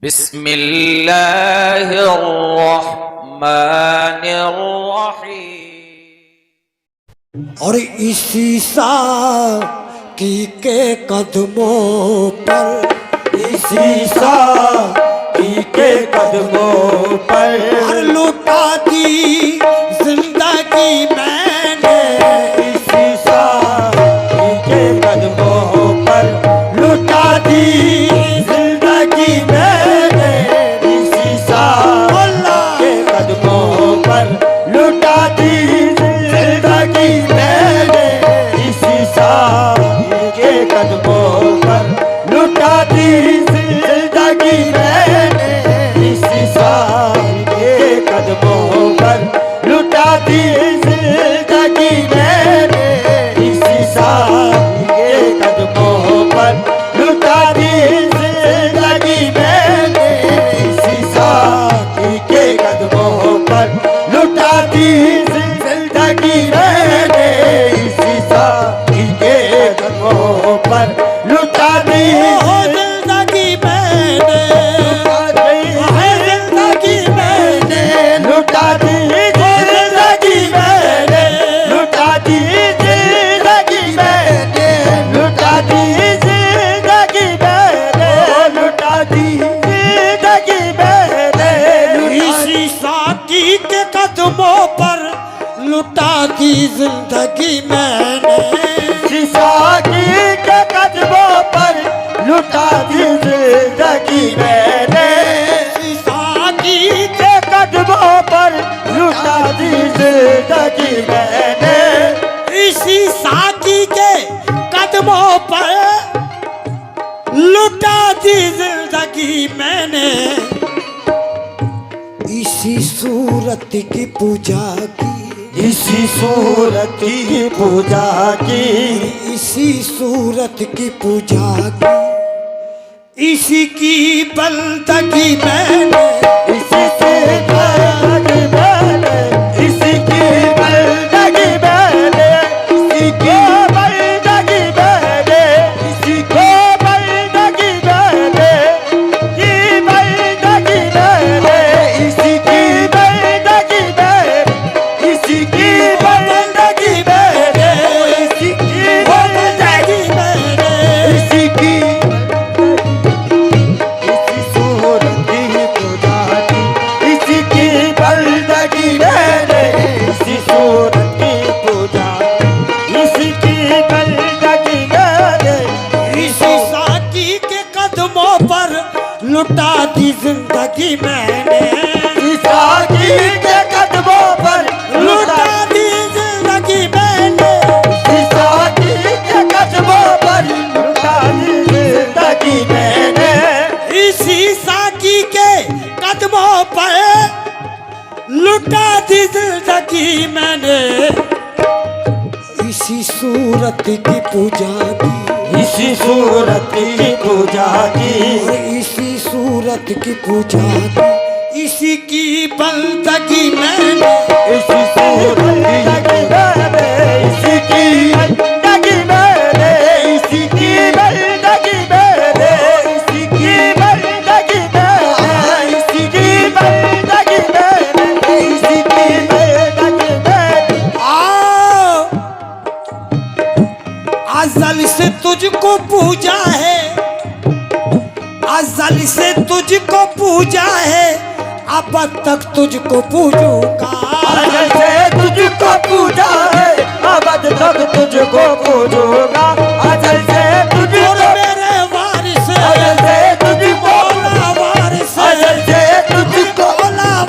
बिस्मिल्लाहिर्रहमानिर्रहीम। और इसी साकी के कदमों पर, इसी साकी के कदमों पर लुटा दी जिंदगी मैंने। इसी साकी के कदमों पर लुटा दी जिंदगी मैंने। इसी साकी के कदमों पर लुटा दी जिंदगी मैंने। इसी साकी के कदमों पर लुटा दी जिंदगी मैंने। इसी साकी के कदमों पर लुटा दी जिंदगी मैंने। इसी साकी के कदमों पर लुटा दी जिंदगी मैंने। इसी साकी के कदमों पर लुटा दी जिंदगी मैंने। इसी साकी के कदमों पर लुटा दी जिंदगी मैंने। जिंदगी मैंने लुटा दी जिंदगी मैंने। लुटा दी जिंदगी मैंने। लुटा दी जिंदगी मैंने। लुटा दी जिंदगी मैंने। इसी साकी के कदमों पर लुटा दी जिंदगी मैंने। इसी साकी के कदमों पर लुटा दी जिंदगी मैंने। इसी साकी के कदमों पर लुटा दी जिंदगी मैंने। इसी साकी के कदमों पर लुटा दी जिंदगी मैंने। इसी सूरत की पूजा की, इसी सूरत की पूजा की। इसी सूरत की पूजा की, इसी की बंदगी मैंने। इसी से बंदगी मैंने। इसी की बंदगी मैंने। इसी की बंदगी मैंने। इसी की बंदगी मैंने। की बंदगी मैंने। इसी की बंदगी मैंने। इसी की बंदगी मैंने। इसी की बंदगी मैंने। इसी की इसी सूरत की पूजा की। इसी की बंदगी मैंने। इसी सूरत की पूजा। इसी की बंदगी मैंने। इसी साकी के कदमों पर लुटा दी जिंदगी मैंने। इसी साकी के कदमों पर लुटा दी जिंदगी मैंने। इसी साकी के कदमों पर लुटा दी जिंदगी मैंने। इसी साकी के कदमों पर लुटा दी जिंदगी मैंने। इसी सूरत की पूजा की, इसी सूरत की पूजा की। और इसी सूरत की पूजा की, इसी की बंदगी मैंने। इसी सूरत की मैंने। इसी की बंदगी मैंने। इसी की बंदगी मैंने। इसी की बंदगी मैंने। इसी की बंदगी मैंने। इसी की बंदगी मैंने। आओ अज़ल से तुझको पूजा है, अज़ल से तुझको पूजा है, अब तक तुझको पूजूंगा। अज़ल से तुझको पूजा है, अब तक तुझको पूजूंगा। अज़ल से तुझको मेरे वारिस, अज़ल से तुझको वारिस, अज़ल से तुझको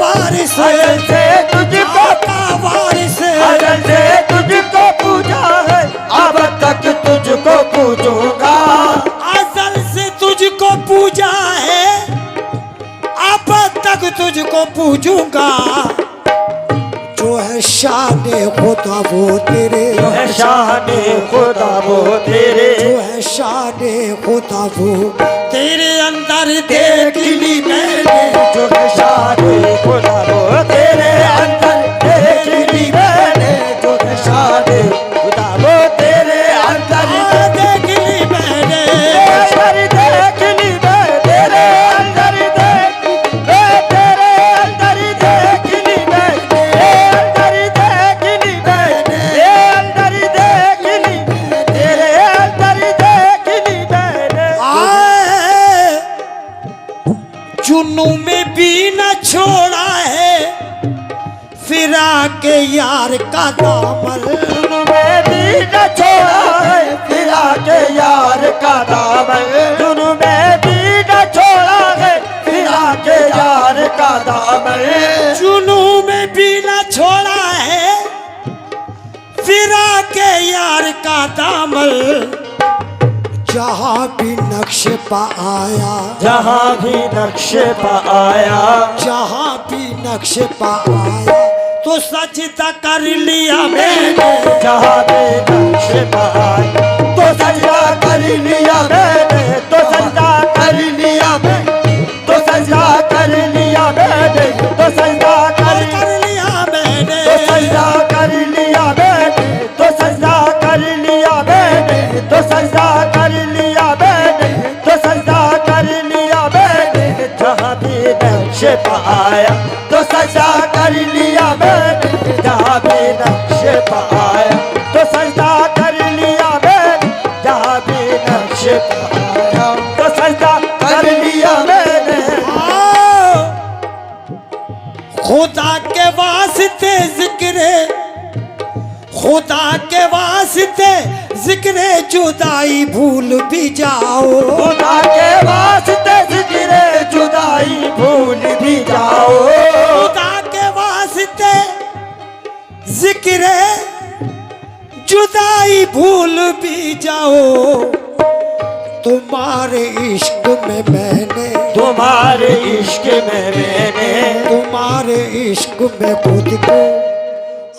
वारिस, अज़ल से तुझको वारिस, अज़ल से तुझको पूजा है, अब तक तुझको पूजूंगा। अज़ल से तुझको पूजा है, अब तक तुझको पूजूंगा। जो है शान खुदा वो तेरे, जो है शान खुदा वो तेरे। जो है शान खुदा वो तेरे अंदर देख ली मैंने। जो है शान खुदा वो तेरे अंदर देख ली मैंने। जो है शान खुदा वो तेरे अंदर देख ली मैंने। देख ली मैं तेरे अंदर देख चुनू में भी न छोड़ा है फिरा के यार का दामन। में भी न छोड़ा है फिरा के यार का दामन। दोनों में भी न छोड़ा है फिरा के यार का दामन। चुनू में भी न छोड़ा है फिरा के यार का दामन। जहाँ भी नक्श पा आया, जहाँ भी नक्श पा आया, जहाँ भी नक्श पा आया तो सजदा कर लिया मैंने। जहाँ भी नक्श पा आया तो सजदा कर लिया मैंने। तो सजदा कर लिया मैंने। तो सजदा कर लिया मैंने। तो सजदा कर लिया मैंने। तो सजदा कर लिया मैंने। तो सजदा कर लिया मैंने। तो सजदा कर लिया मैंने। तो सजदा कर लिया मैंने। जहाँ भी नक्श पा आया तो सजदा कर लिया मैंने। जहाँ भी नक्श पा आया तो सजदा कर लिया मैंने। जहाँ भी नक्श पा आया तो सजदा कर लिया मैंने। खुदा के वास्ते जिक्रे, खुदा के वास्ते जिक्रे जुदाई भूल भी जाओ। खुदा के वास्ते जिक्रे जुदाई भूल भी जाओ। खुदा के वास्ते जिक्रे जुदाई भूल भी जाओ। तुम्हारे इश्क में मैंने, तुम्हारे इश्क में मैंने, तुम्हारे इश्क में खुद को,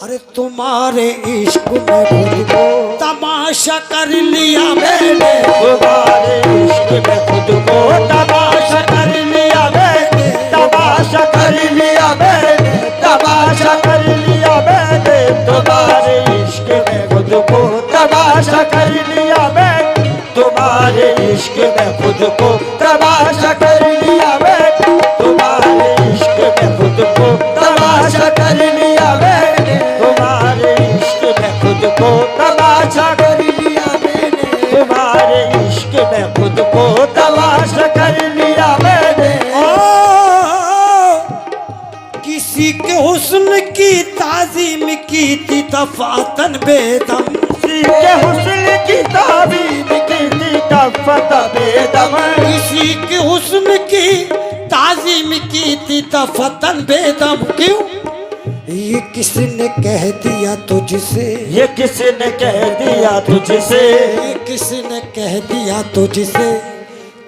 अरे तुम्हारे इश्क में खुद को तमाशा कर लिया मैंने। तुम्हारे इश्क में खुद को तमाशा कर लिया मैंने। तमाशा कर लिया मैंने। तमाशा कर लिया मैंने। तुम्हारे इश्क में खुद को तमाशा कर लिया मैंने। तुम्हारे इश्क में खुद को तमाशा कर लिया मैंने। तुम्हारे इश्क में खुद को तमाशा कर लिया मैंने। तुम्हारे इश्क में खुद को तमाशा कर लिया मैंने। तुम्हारे इश्क में खुद को तमाशा कर लिया मैंने। किसी के हुस्न की ताजीम की थी दफातन बेदम। किसी के हुस्न की ताजीम की थी दफातन बेदम। किसी के हुस्न की ताजीम की थी दफातन बेदम। क्यों? ये किसने कह दिया तुझसे? ये किसने कह दिया तुझसे? ये किसने कह दिया तुझसे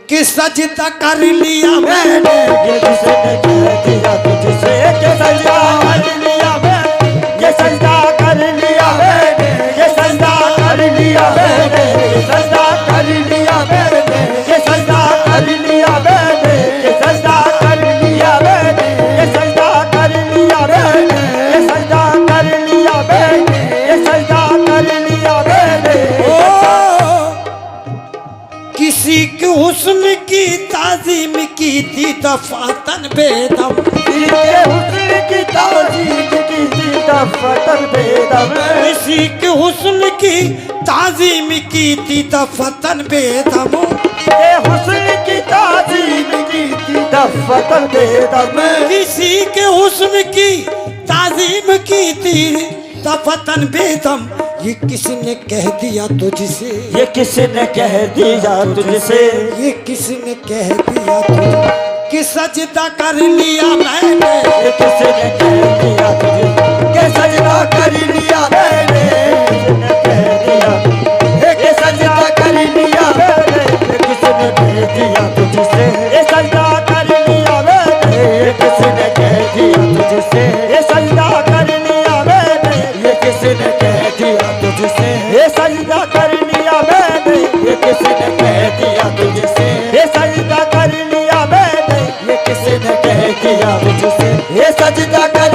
कि सजदा कर लिया मैंने? ये किसने कह दिया तुझसे कि सजदा कर लिया मैंने? ये सजदा कर लिया मैंने। ये सजदा कर लिया मैंने। ये सजदा कर लिया मैंने। ये सजदा कर लिया मैंने। ये सजदा कर लिया मैंने। ये सजदा कर लिया मैंने। ये सजदा कर लिया मैंने। ये सजदा कर लिया मैंने। किसी के हुस्न की ताजीम की थी दफातन बेदम। किसी हुस्न की ताजीम की थी दफातन बेदम। किसी के हुस्न की ताजीम की थी दफातन बेदम। ये हुस्न की ताजीम की थी दफातन बेदम। किसी के हुस्न की ताजीम की थी दफातन बेदम। ये किसने कह दिया तुझसे? ये किसने कह दिया तुझसे? ये किसने कह दिया तुझे कि सजदा कर लिया मैंने? ये किसने कह दिया तुझसे कि सजदा कर लिया मैंने? किसने कह दिया कि सजदा कर लिया मैंने? ये किसने कह दिया तुझसे? ये सजदा कर लिया मैंने। ये किसने कह दिया तुझसे? ये सजदा कर लिया मैंने। ये किसने कह दिया तुझसे? ये सजदा कर लिया मैंने। ये किसने कह दिया तुझसे? ये सजदा कर लिया मैंने। ये किसने कह दिया तुझसे? ये सजदा कर